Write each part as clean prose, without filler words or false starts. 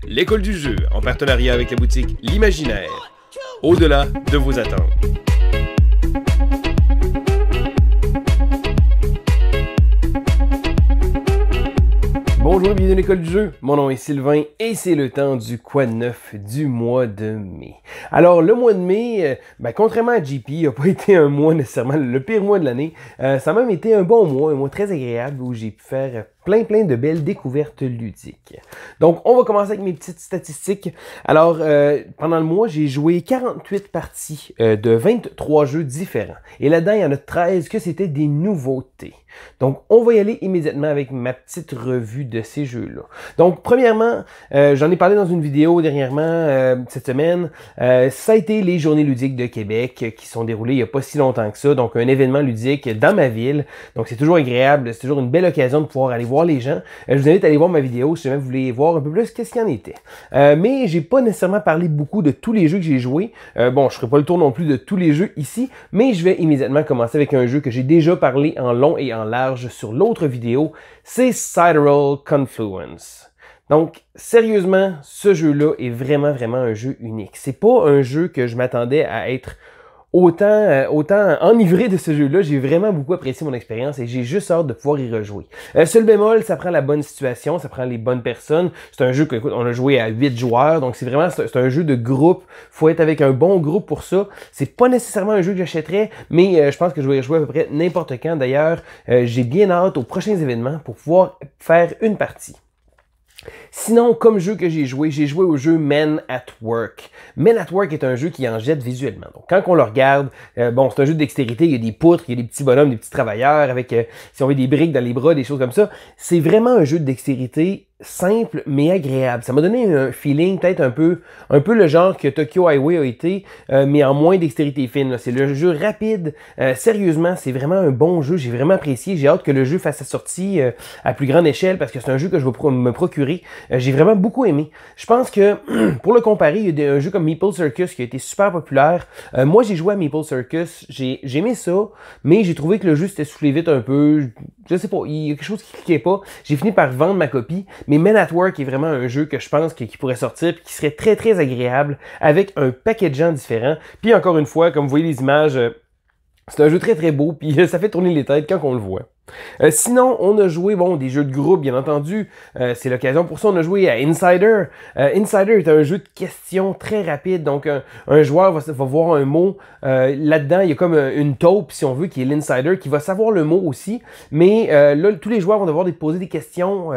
l'école du jeu, en partenariat avec la boutique L'Imaginaire. Au-delà de vos attentes. Bonjour et bienvenue à l'école du jeu, mon nom est Sylvain et c'est le temps du quoi de neuf du mois de mai. Alors le mois de mai, contrairement à JP, n'a pas été un mois nécessairement le pire mois de l'année. Ça a même été un bon mois, un mois très agréable où j'ai pu faire plein de belles découvertes ludiques. Donc on va commencer avec mes petites statistiques. Alors pendant le mois, j'ai joué 48 parties de 23 jeux différents. Et là-dedans, il y en a 13 que c'était des nouveautés. Donc, on va y aller immédiatement avec ma petite revue de ces jeux-là. Donc, premièrement, j'en ai parlé dans une vidéo dernièrement cette semaine. Ça a été les Journées ludiques de Québec qui sont déroulées il n'y a pas si longtemps que ça. Donc, un événement ludique dans ma ville. Donc, c'est toujours agréable. C'est toujours une belle occasion de pouvoir aller voir les gens. Je vous invite à aller voir ma vidéo si jamais vous voulez voir un peu plus qu'est-ce qu'il y en était. Mais j'ai pas nécessairement parlé beaucoup de tous les jeux que j'ai joués. Bon, je ferai pas le tour non plus de tous les jeux ici, mais je vais immédiatement commencer avec un jeu que j'ai déjà parlé en long et en large sur l'autre vidéo, c'est Sidereal Confluence. Donc, sérieusement, ce jeu-là est vraiment un jeu unique. C'est pas un jeu que je m'attendais à être autant enivré de ce jeu-là. J'ai vraiment beaucoup apprécié mon expérience et j'ai juste hâte de pouvoir y rejouer. Seul bémol, ça prend la bonne situation, ça prend les bonnes personnes. C'est un jeu que, écoute, on a joué à 8 joueurs, donc c'est un jeu de groupe. Faut être avec un bon groupe pour ça. C'est pas nécessairement un jeu que j'achèterais, mais je pense que je vais y jouer à peu près n'importe quand. D'ailleurs, j'ai bien hâte aux prochains événements pour pouvoir faire une partie. Sinon, comme jeu que j'ai joué au jeu Men at Work. Men at Work est un jeu qui en jette visuellement. Donc, quand on le regarde, c'est un jeu de dextérité, il y a des poutres, il y a des petits bonhommes, des petits travailleurs avec, si on veut, des briques dans les bras, des choses comme ça. C'est vraiment un jeu de dextérité simple mais agréable. Ça m'a donné un feeling peut-être un peu le genre que Tokyo Highway a été, mais en moins dextérité fine. C'est le jeu rapide. Sérieusement, c'est vraiment un bon jeu. J'ai vraiment apprécié. J'ai hâte que le jeu fasse sa sortie à plus grande échelle parce que c'est un jeu que je vais me procurer. J'ai vraiment beaucoup aimé. Je pense que, pour le comparer, il y a un jeu comme Meeple Circus qui a été super populaire. Moi, j'ai joué à Meeple Circus. J'ai aimé ça, mais j'ai trouvé que le jeu s'était soufflé vite un peu. Je sais pas, il y a quelque chose qui cliquait pas. J'ai fini par vendre ma copie. Mais Men at Work est vraiment un jeu que je pense qui pourrait sortir et qui serait très agréable avec un paquet de gens différents. Puis encore une fois, comme vous voyez les images, c'est un jeu très beau puis ça fait tourner les têtes quand on le voit. Sinon, on a joué des jeux de groupe, bien entendu. C'est l'occasion pour ça, on a joué à Insider. Insider est un jeu de questions très rapide. Donc, un joueur va voir un mot. Là-dedans, il y a comme une taupe, si on veut, qui est l'insider, qui va savoir le mot aussi. Mais là, tous les joueurs vont devoir poser des questions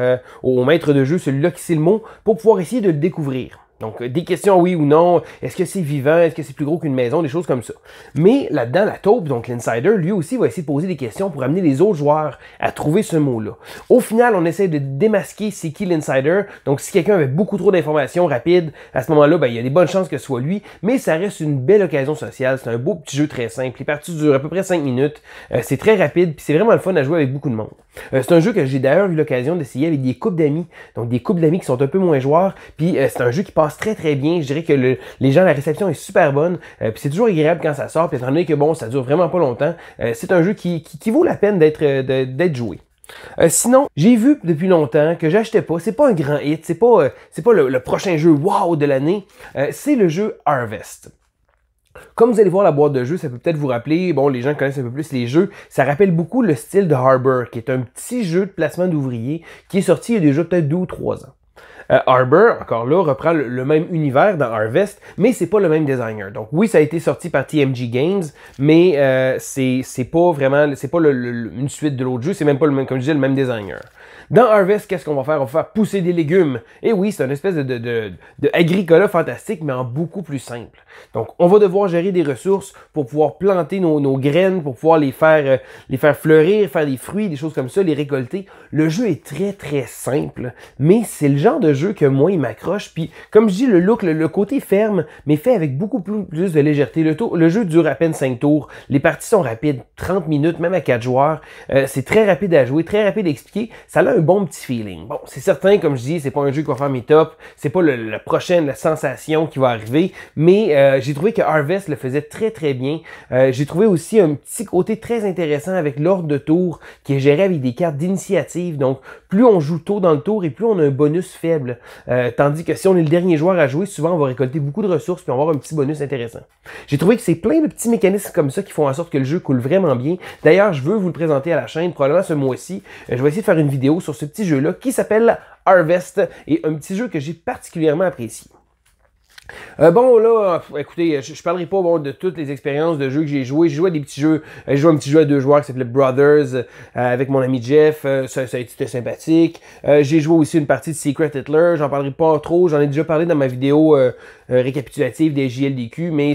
au maître de jeu, celui-là qui sait le mot, pour pouvoir essayer de le découvrir. Donc, des questions oui ou non, est-ce que c'est vivant, est-ce que c'est plus gros qu'une maison, des choses comme ça. Mais là-dedans, la taupe, donc l'insider, lui aussi va essayer de poser des questions pour amener les autres joueurs à trouver ce mot-là. Au final, on essaie de démasquer c'est qui l'insider. Donc, si quelqu'un avait beaucoup trop d'informations rapides, à ce moment-là, il y a des bonnes chances que ce soit lui, mais ça reste une belle occasion sociale. C'est un beau petit jeu très simple. Les parties durent à peu près 5 minutes. C'est très rapide, puis c'est vraiment le fun à jouer avec beaucoup de monde. C'est un jeu que j'ai d'ailleurs eu l'occasion d'essayer avec des couples d'amis. Donc, des couples d'amis qui sont un peu moins joueurs, puis c'est un jeu qui passe très bien. Je dirais que les gens, la réception est super bonne. Puis c'est toujours agréable quand ça sort. Puis étant donné que ça dure vraiment pas longtemps, c'est un jeu qui vaut la peine d'être joué. Sinon, j'ai vu depuis longtemps que j'achetais pas. C'est pas un grand hit. C'est pas le prochain jeu wow de l'année. C'est le jeu Harvest. Comme vous allez voir la boîte de jeu, ça peut peut-être vous rappeler, les gens connaissent un peu plus les jeux, ça rappelle beaucoup le style de Harbor, qui est un petit jeu de placement d'ouvriers qui est sorti il y a déjà peut-être 2 ou 3 ans. Harbor, encore là, reprend le même univers dans Harvest, mais c'est pas le même designer. Donc oui, ça a été sorti par TMG Games, mais c'est pas une suite de l'autre jeu, c'est même pas le même, comme je disais, le même designer. Dans Harvest, qu'est-ce qu'on va faire? On va faire pousser des légumes. Et oui, c'est une espèce de agricola fantastique, mais en beaucoup plus simple. Donc, on va devoir gérer des ressources pour pouvoir planter nos graines, pour pouvoir les faire fleurir, faire des fruits, des choses comme ça, les récolter. Le jeu est très simple, mais c'est le genre de jeu que moi, il m'accroche. Puis, comme je dis, le look, le côté ferme, mais fait avec beaucoup plus de légèreté. Le jeu dure à peine 5 tours. Les parties sont rapides, 30 minutes, même à 4 joueurs. C'est très rapide à jouer, très rapide à expliquer. Ça ça a un bon petit feeling. Bon, c'est certain, comme je dis, c'est pas un jeu qui va faire mes tops, c'est pas la prochaine sensation qui va arriver, mais j'ai trouvé que Harvest le faisait très très bien. J'ai trouvé aussi un petit côté très intéressant avec l'ordre de tour qui est géré avec des cartes d'initiative. Donc, plus on joue tôt dans le tour et plus on a un bonus faible. Tandis que si on est le dernier joueur à jouer, souvent on va récolter beaucoup de ressources puis on va avoir un petit bonus intéressant. J'ai trouvé que c'est plein de petits mécanismes comme ça qui font en sorte que le jeu coule vraiment bien. D'ailleurs, je veux vous le présenter à la chaîne, probablement ce mois-ci. Je vais essayer de faire une vidéo sur ce petit jeu-là qui s'appelle Harvest et un petit jeu que j'ai particulièrement apprécié. Bon, là, écoutez, je parlerai pas de toutes les expériences de jeux que j'ai joué. J'ai joué à des petits jeux. J'ai joué à un petit jeu à 2 joueurs qui s'appelait Brothers avec mon ami Jeff. Ça a été sympathique. J'ai joué aussi une partie de Secret Hitler. J'en parlerai pas trop. J'en ai déjà parlé dans ma vidéo récapitulative des JLDQ, mais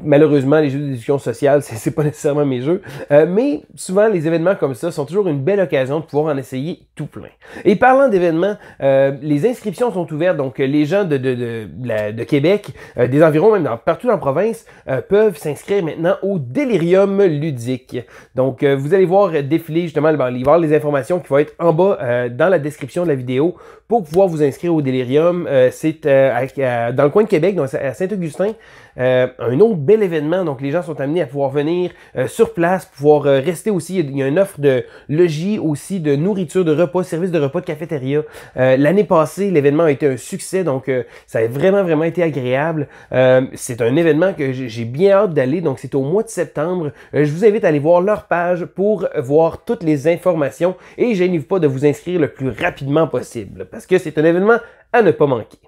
malheureusement, les jeux d'éducation sociale, c'est pas nécessairement mes jeux. Mais souvent, les événements comme ça sont toujours une belle occasion de pouvoir en essayer tout plein. Et parlant d'événements, les inscriptions sont ouvertes. Donc, les gens de Québec, des environs, même partout dans la province, peuvent s'inscrire maintenant au Delirium ludique. Donc, vous allez voir défiler justement, il va y avoir les informations qui vont être en bas dans la description de la vidéo pour pouvoir vous inscrire au Delirium. C'est dans le coin de Québec, donc à Saint-Augustin. Un autre bel événement, donc les gens sont amenés à pouvoir venir sur place, pouvoir rester aussi. Il y a une offre de logis aussi, de nourriture, de repas, service de repas, de cafétéria. L'année passée, l'événement a été un succès, donc ça a vraiment été agréable. C'est un événement que j'ai bien hâte d'aller, donc c'est au mois de septembre. Je vous invite à aller voir leur page pour voir toutes les informations et gênez-vous pas de vous inscrire le plus rapidement possible parce que c'est un événement à ne pas manquer.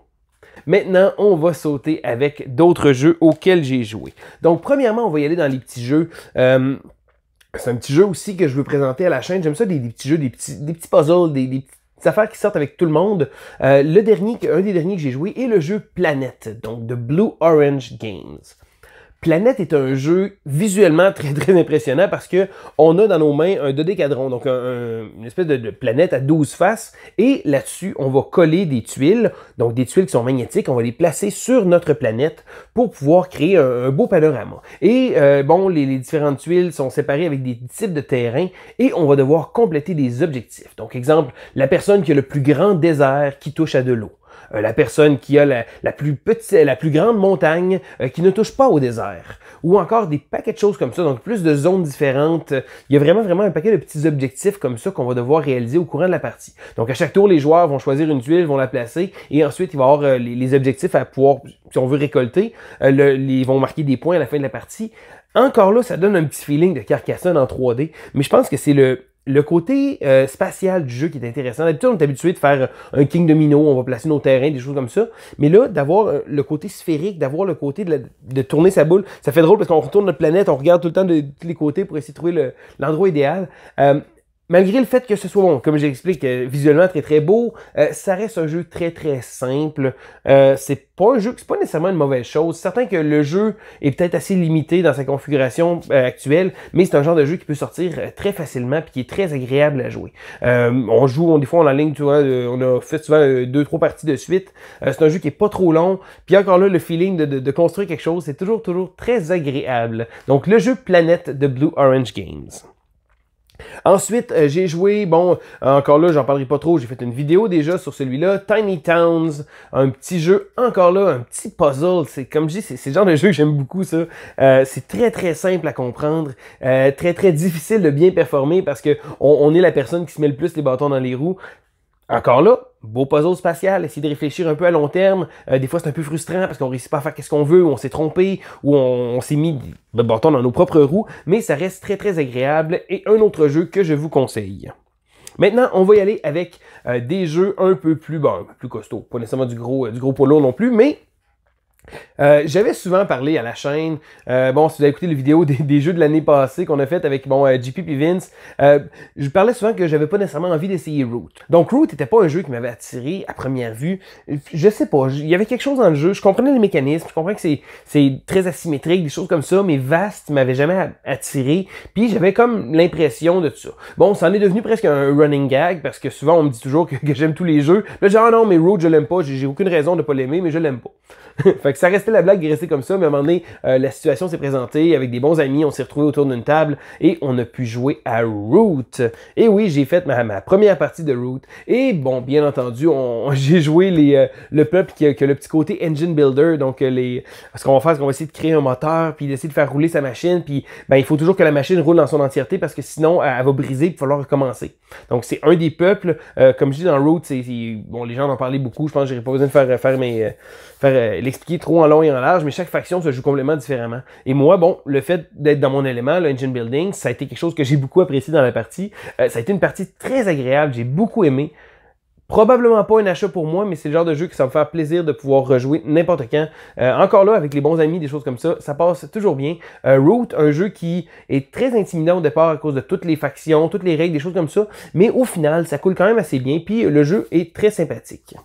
Maintenant, on va sauter avec d'autres jeux auxquels j'ai joué. Donc, premièrement, on va y aller dans les petits jeux. C'est un petit jeu aussi que je veux présenter à la chaîne. J'aime ça, des petits jeux, des petits puzzles, des petites affaires qui sortent avec tout le monde. Un des derniers que j'ai joué est le jeu Planet, donc de Blue Orange Games. Planet est un jeu visuellement très impressionnant parce que on a dans nos mains un dodécadron, donc une espèce de planète à 12 faces, et là-dessus, on va coller des tuiles, donc des tuiles qui sont magnétiques, on va les placer sur notre planète pour pouvoir créer un beau panorama. Et bon, les différentes tuiles sont séparées avec des types de terrains et on va devoir compléter des objectifs. Donc, exemple, la personne qui a le plus grand désert qui touche à de l'eau. La personne qui a la plus grande montagne qui ne touche pas au désert. Ou encore des paquets de choses comme ça, donc plus de zones différentes. Il y a vraiment un paquet de petits objectifs comme ça qu'on va devoir réaliser au courant de la partie. Donc à chaque tour, les joueurs vont choisir une tuile, vont la placer, et ensuite il va y avoir les objectifs à pouvoir, si on veut récolter, ils vont marquer des points à la fin de la partie. Encore là, ça donne un petit feeling de Carcassonne en 3D, mais je pense que c'est le côté spatial du jeu qui est intéressant. D'habitude, on est habitué de faire un king domino, on va placer nos terrains, des choses comme ça. Mais là, d'avoir le côté sphérique, d'avoir le côté de tourner sa boule, ça fait drôle parce qu'on retourne notre planète, on regarde tout le temps de tous les côtés pour essayer de trouver l'endroit idéal. Malgré le fait que ce soit, bon, comme j'explique, visuellement très beau, ça reste un jeu très simple. C'est pas un jeu, c'est pas nécessairement une mauvaise chose. C'est certain que le jeu est peut-être assez limité dans sa configuration actuelle, mais c'est un genre de jeu qui peut sortir très facilement puis qui est très agréable à jouer. On joue, des fois on en ligne, tu vois, on a fait souvent 2-3 parties de suite. C'est un jeu qui est pas trop long. Puis encore là, le feeling de construire quelque chose, c'est toujours très agréable. Donc le jeu Planet de Blue Orange Games. Ensuite, j'ai joué, bon, encore là, j'en parlerai pas trop, j'ai fait une vidéo déjà sur celui-là, Tiny Towns, un petit jeu, encore là, un petit puzzle, c'est comme je dis, c'est le genre de jeu que j'aime beaucoup, ça. C'est très simple à comprendre, très difficile de bien performer parce que on est la personne qui se met le plus les bâtons dans les roues. Encore là, beau puzzle spatial, essayer de réfléchir un peu à long terme. Des fois, c'est un peu frustrant parce qu'on ne réussit pas à faire ce qu'on veut, ou on s'est trompé, ou on s'est mis le bâton dans nos propres roues, mais ça reste très agréable et un autre jeu que je vous conseille. Maintenant, on va y aller avec des jeux un peu plus costauds. Pas nécessairement du gros poids lourd non plus, mais j'avais souvent parlé à la chaîne, bon, si vous avez écouté les vidéos des jeux de l'année passée qu'on a fait avec JP et Vince, je parlais souvent que j'avais pas nécessairement envie d'essayer Root. Donc Root n'était pas un jeu qui m'avait attiré à première vue. Je sais pas, il y avait quelque chose dans le jeu, je comprenais les mécanismes, je comprends que c'est très asymétrique, des choses comme ça, mais vaste m'avait jamais attiré, puis j'avais comme l'impression de tout ça. Bon, ça en est devenu presque un running gag, parce que souvent on me dit toujours que j'aime tous les jeux. Là, genre, ah non, mais Root, je l'aime pas, j'ai aucune raison de pas l'aimer, mais je l'aime pas. Fait que ça restait la blague, il restait comme ça, mais à un moment donné, la situation s'est présentée avec des bons amis, on s'est retrouvés autour d'une table et on a pu jouer à Root. Et oui, j'ai fait ma première partie de Root. Et bon, bien entendu, j'ai joué le peuple qui a le petit côté engine builder, donc ce qu'on va faire, c'est qu'on va essayer de créer un moteur, puis d'essayer de faire rouler sa machine, puis ben, il faut toujours que la machine roule dans son entièreté parce que sinon, elle va briser, puis il va falloir recommencer. Donc c'est un des peuples, comme je dis dans Root, bon, les gens en ont parlé beaucoup, je pense que j'aurais pas besoin de faire l'expliquer trop en long et en large, mais chaque faction se joue complètement différemment. Et moi, bon, le fait d'être dans mon élément, le engine building, ça a été quelque chose que j'ai beaucoup apprécié dans la partie. Ça a été une partie très agréable, j'ai beaucoup aimé. Probablement pas un achat pour moi, mais c'est le genre de jeu que ça va me faire plaisir de pouvoir rejouer n'importe quand. Encore là, avec les bons amis, des choses comme ça passe toujours bien. Root, un jeu qui est très intimidant au départ à cause de toutes les factions, toutes les règles, des choses comme ça, mais au final, ça coule quand même assez bien, puis le jeu est très sympathique.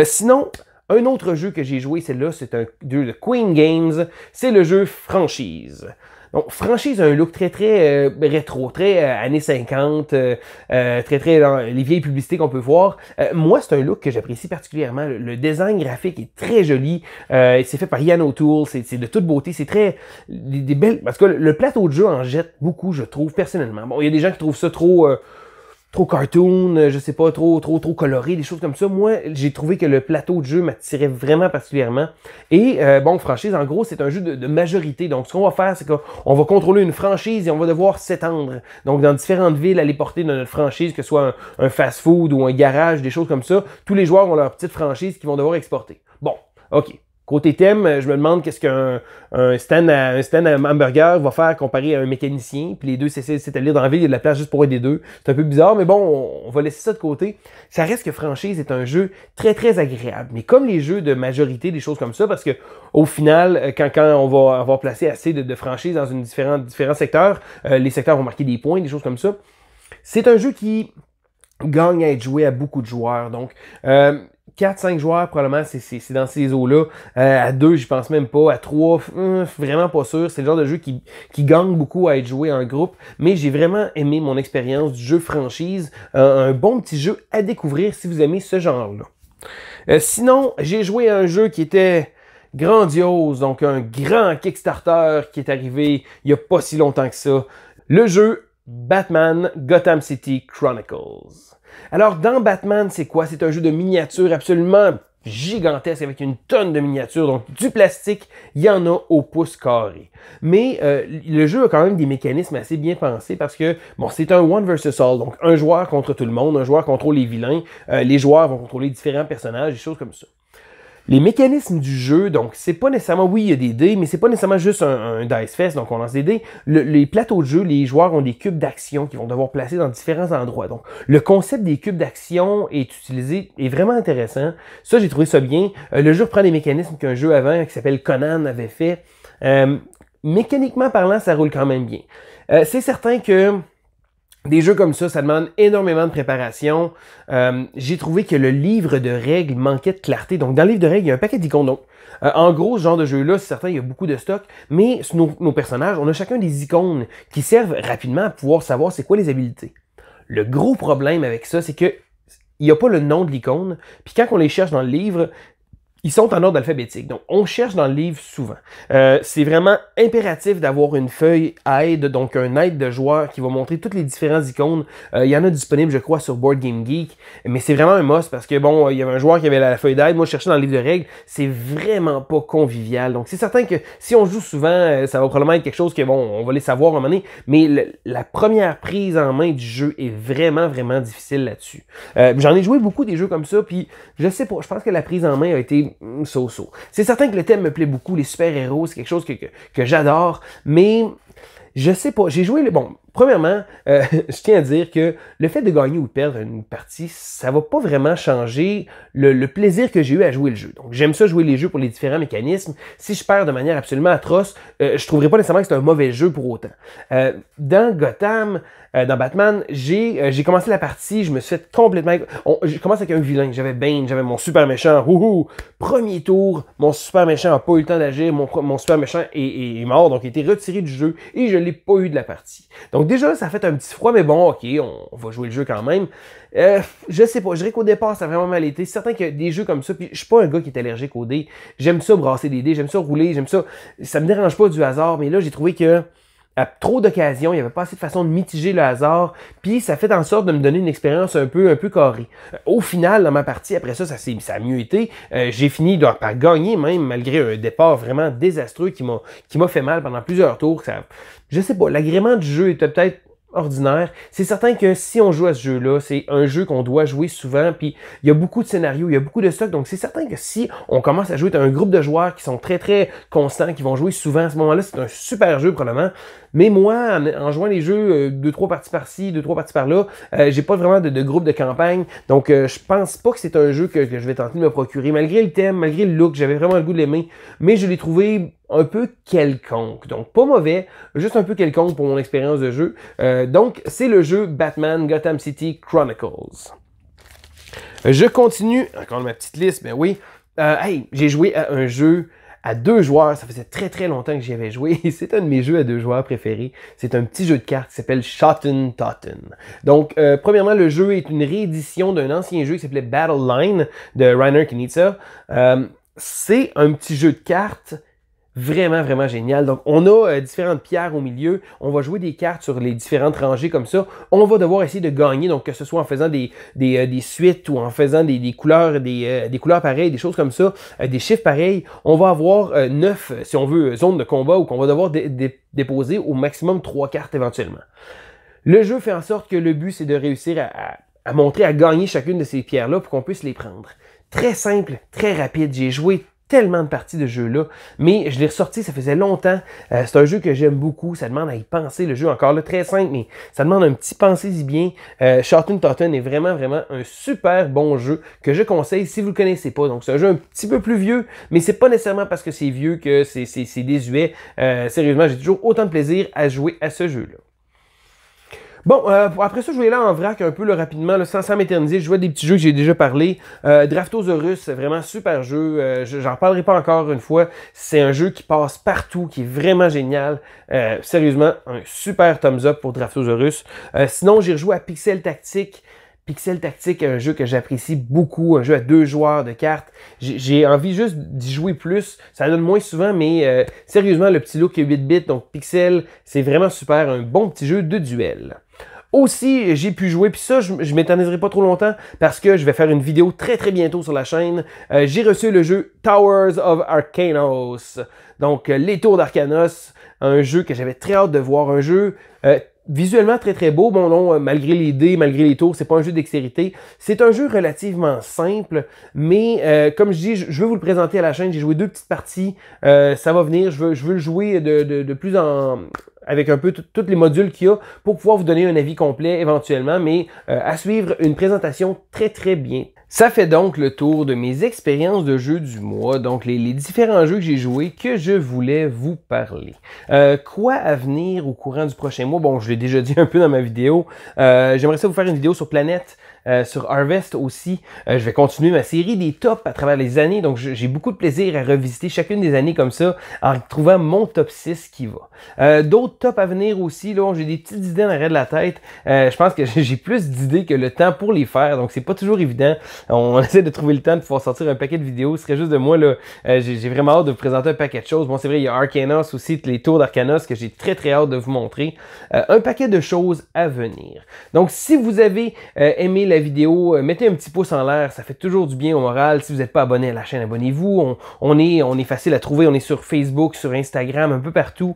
Sinon, un autre jeu que j'ai joué, c'est un jeu de Queen Games, c'est le jeu Franchise. Donc, Franchise a un look très rétro, très années 50, très dans les vieilles publicités qu'on peut voir. Moi, c'est un look que j'apprécie particulièrement. Le design graphique est très joli. C'est fait par Ian O'Toole, c'est de toute beauté, c'est très des belles. Parce que le plateau de jeu en jette beaucoup, je trouve personnellement. Bon, il y a des gens qui trouvent ça trop cartoon, je sais pas, trop coloré, des choses comme ça. Moi, j'ai trouvé que le plateau de jeu m'attirait vraiment particulièrement. Et bon, Franchise, en gros, c'est un jeu de majorité. Donc, ce qu'on va faire, c'est qu'on va contrôler une franchise et on va devoir s'étendre. Donc, dans différentes villes, aller porter dans notre franchise, que ce soit un fast-food ou un garage, des choses comme ça. Tous les joueurs ont leur petite franchise qu'ils vont devoir exporter. Bon, OK. Côté thème, je me demande qu'est-ce qu'un stand à hamburger va faire comparé à un mécanicien, puis les deux s'établir dans la ville, il y a de la place juste pour un des deux. C'est un peu bizarre, mais bon, on va laisser ça de côté. Ça reste que Franchise est un jeu très agréable. Mais comme les jeux de majorité, des choses comme ça, parce que au final, quand on va avoir placé assez de franchises dans différents secteurs, les secteurs vont marquer des points, des choses comme ça. C'est un jeu qui gagne à être joué à beaucoup de joueurs. Donc, 4-5 joueurs, probablement, c'est dans ces eaux-là. À 2, j'y pense même pas. À 3, vraiment pas sûr. C'est le genre de jeu qui gagne beaucoup à être joué en groupe. Mais j'ai vraiment aimé mon expérience du jeu Franchise. Un bon petit jeu à découvrir si vous aimez ce genre-là. Sinon, j'ai joué à un jeu qui était grandiose. Donc, un grand Kickstarter qui est arrivé il n'y a pas si longtemps que ça. Le jeu Batman Gotham City Chronicles. Alors, dans Batman, c'est quoi? C'est un jeu de miniatures absolument gigantesque avec une tonne de miniatures. Donc, du plastique, il y en a au pouce carré. Mais le jeu a quand même des mécanismes assez bien pensés parce que, bon, c'est un one versus all. Donc, un joueur contre tout le monde, un joueur contrôle les vilains. Les joueurs vont contrôler différents personnages, des choses comme ça. Les mécanismes du jeu, donc c'est pas nécessairement, oui, il y a des dés, mais c'est pas nécessairement juste un dice fest, donc on lance des dés. Les plateaux de jeu, les joueurs ont des cubes d'action qu'ils vont devoir placer dans différents endroits. Donc le concept des cubes d'action est utilisé, est vraiment intéressant. Ça, j'ai trouvé ça bien. Le jeu reprend des mécanismes qu'un jeu avant, qui s'appelle Conan, avait fait. Mécaniquement parlant, ça roule quand même bien. C'est certain que des jeux comme ça demande énormément de préparation. J'ai trouvé que le livre de règles manquait de clarté. Donc, dans le livre de règles, il y a un paquet d'icônes. Donc, en gros, ce genre de jeu-là, c'est certain, il y a beaucoup de stock. Mais sur nos personnages, on a chacun des icônes qui servent rapidement à pouvoir savoir c'est quoi les habilités. Le gros problème avec ça, c'est que il n'y a pas le nom de l'icône. Puis quand on les cherche dans le livre, ils sont en ordre alphabétique. Donc, on cherche dans le livre souvent. C'est vraiment impératif d'avoir une feuille aide, donc un aide de joueur qui va montrer toutes les différentes icônes. Il y en a disponible, je crois, sur Board Game Geek. Mais c'est vraiment un must parce que, bon, il y avait un joueur qui avait la feuille d'aide. Moi, je cherchais dans le livre de règles. C'est vraiment pas convivial. Donc, c'est certain que si on joue souvent, ça va probablement être quelque chose que, bon, on va les savoir à un moment donné. Mais la première prise en main du jeu est vraiment difficile là-dessus. J'en ai joué beaucoup des jeux comme ça, puis je sais pas, je pense que la prise en main a été so-so. C'est certain que le thème me plaît beaucoup, les super-héros, c'est quelque chose que j'adore, mais je sais pas, j'ai joué bon, premièrement, je tiens à dire que le fait de gagner ou de perdre une partie, ça va pas vraiment changer le plaisir que j'ai eu à jouer le jeu. Donc, j'aime ça jouer les jeux pour les différents mécanismes. Si je perds de manière absolument atroce, je trouverais pas nécessairement que c'est un mauvais jeu pour autant. Dans Gotham, dans Batman, j'ai commencé la partie, je me suis fait complètement... Je commence avec un vilain, j'avais Bane, j'avais mon super méchant, premier tour, mon super méchant n'a pas eu le temps d'agir, mon super méchant est mort, donc il a été retiré du jeu et je l'ai pas eu de la partie. Donc Donc déjà, ça fait un petit froid, mais bon, ok, on va jouer le jeu quand même. Je sais pas, je dirais qu'au départ, ça a vraiment mal été. C'est certain que des jeux comme ça, puis je suis pas un gars qui est allergique aux dés. J'aime ça brasser des dés, j'aime ça rouler, j'aime ça. Ça me dérange pas du hasard, mais là, j'ai trouvé que à trop d'occasions, il n'y avait pas assez de façon de mitiger le hasard, puis ça fait en sorte de me donner une expérience un peu carrée. Au final, dans ma partie, après ça, ça a mieux été. J'ai fini par gagner même, malgré un départ vraiment désastreux qui m'a fait mal pendant plusieurs tours. Je sais pas, l'agrément du jeu était peut-être ordinaire. C'est certain que si on joue à ce jeu-là, c'est un jeu qu'on doit jouer souvent, puis il y a beaucoup de scénarios, il y a beaucoup de stocks, donc c'est certain que si on commence à jouer avec un groupe de joueurs qui sont très très constants, qui vont jouer souvent à ce moment-là, c'est un super jeu probablement. Mais moi, en jouant les jeux 2-3 parties par-ci, 2-3 parties par-là, j'ai pas vraiment de groupe de campagne, donc je pense pas que c'est un jeu que je vais tenter de me procurer, malgré le thème, malgré le look, j'avais vraiment le goût de l'aimer, mais je l'ai trouvé un peu quelconque. Donc, pas mauvais, juste un peu quelconque pour mon expérience de jeu. Donc, c'est le jeu Batman Gotham City Chronicles. Je continue, encore ma petite liste, ben oui. Hey, j'ai joué à un jeu à 2 joueurs, ça faisait très très longtemps que j'y avais joué, et c'est un de mes jeux à 2 joueurs préférés. C'est un petit jeu de cartes qui s'appelle Shotten Totten. Donc, premièrement, le jeu est une réédition d'un ancien jeu qui s'appelait Battle Line de Reiner Knizia. C'est un petit jeu de cartes vraiment, vraiment génial. Donc, on a différentes pierres au milieu. On va jouer des cartes sur les différentes rangées comme ça. On va devoir essayer de gagner, donc que ce soit en faisant des suites ou en faisant des couleurs pareilles, des choses comme ça, des chiffres pareils. On va avoir 9, si on veut, zones de combat où on va devoir déposer au maximum 3 cartes éventuellement. Le jeu fait en sorte que le but, c'est de réussir à montrer, à gagner chacune de ces pierres-là pour qu'on puisse les prendre. Très simple, très rapide. J'ai joué tellement de parties de jeu-là, mais je l'ai ressorti, ça faisait longtemps. C'est un jeu que j'aime beaucoup, ça demande à y penser, le jeu encore là, très simple, mais ça demande un petit pensez-y bien. Shotten Totten est vraiment, vraiment un super bon jeu que je conseille si vous le connaissez pas. Donc c'est un jeu un petit peu plus vieux, mais c'est pas nécessairement parce que c'est vieux que c'est désuet. Sérieusement, j'ai toujours autant de plaisir à jouer à ce jeu-là. Bon, après ça, je vais là en vrac un peu là, rapidement, là, sans m'éterniser. Je jouais des petits jeux que j'ai déjà parlé. Draftosaurus, c'est vraiment un super jeu. J'en reparlerai pas encore une fois. C'est un jeu qui passe partout, qui est vraiment génial. Sérieusement, un super thumbs up pour Draftosaurus. Sinon, j'ai rejoué à Pixel Tactique. Pixel Tactique, un jeu que j'apprécie beaucoup, un jeu à 2 joueurs de cartes. J'ai envie juste d'y jouer plus. Ça donne moins souvent, mais sérieusement, le petit look 8 bits, donc Pixel, c'est vraiment super. Un bon petit jeu de duel. Aussi, j'ai pu jouer, puis ça, je m'éterniserai pas trop longtemps parce que je vais faire une vidéo très très bientôt sur la chaîne. J'ai reçu le jeu Towers of Arcanos. Donc, les Tours d'Arcanos, un jeu que j'avais très hâte de voir, un jeu visuellement très très beau. Bon non, malgré les dés, malgré les tours, c'est pas un jeu de dextérité. C'est un jeu relativement simple, mais comme je dis, je veux vous le présenter à la chaîne. J'ai joué 2 petites parties, ça va venir. Je veux le jouer de plus en... avec un peu tous les modules qu'il y a pour pouvoir vous donner un avis complet éventuellement, mais à suivre une présentation très très bien. Ça fait donc le tour de mes expériences de jeux du mois, donc les différents jeux que j'ai joués que je voulais vous parler. Quoi à venir au courant du prochain mois? Bon, je l'ai déjà dit un peu dans ma vidéo. J'aimerais ça vous faire une vidéo sur Planète. Sur Harvest aussi, je vais continuer ma série des tops à travers les années, donc j'ai beaucoup de plaisir à revisiter chacune des années comme ça, en trouvant mon top 6 qui va. D'autres tops à venir aussi, là, j'ai des petites idées en arrière de la tête. Je pense que j'ai plus d'idées que le temps pour les faire, donc c'est pas toujours évident. On essaie de trouver le temps de pouvoir sortir un paquet de vidéos. Ce serait juste de moi, là, j'ai vraiment hâte de vous présenter un paquet de choses. Bon, c'est vrai, il y a Arcanos aussi, les tours d'Arcanos que j'ai très très hâte de vous montrer. Un paquet de choses à venir. Donc, si vous avez aimé la vidéo, mettez un petit pouce en l'air, ça fait toujours du bien au moral. Si vous n'êtes pas abonné à la chaîne, abonnez-vous. On est facile à trouver, on est sur Facebook, sur Instagram, un peu partout.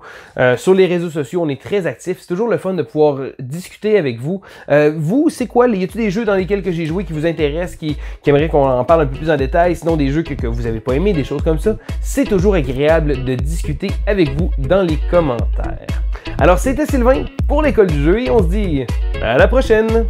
Sur les réseaux sociaux, on est très actifs. C'est toujours le fun de pouvoir discuter avec vous. Vous, c'est quoi? Y a-t-il des jeux dans lesquels que j'ai joué qui vous intéressent, qui aimeraient qu'on en parle un peu plus en détail? Sinon, des jeux que vous n'avez pas aimé, des choses comme ça. C'est toujours agréable de discuter avec vous dans les commentaires. Alors, c'était Sylvain pour l'école du jeu et on se dit à la prochaine!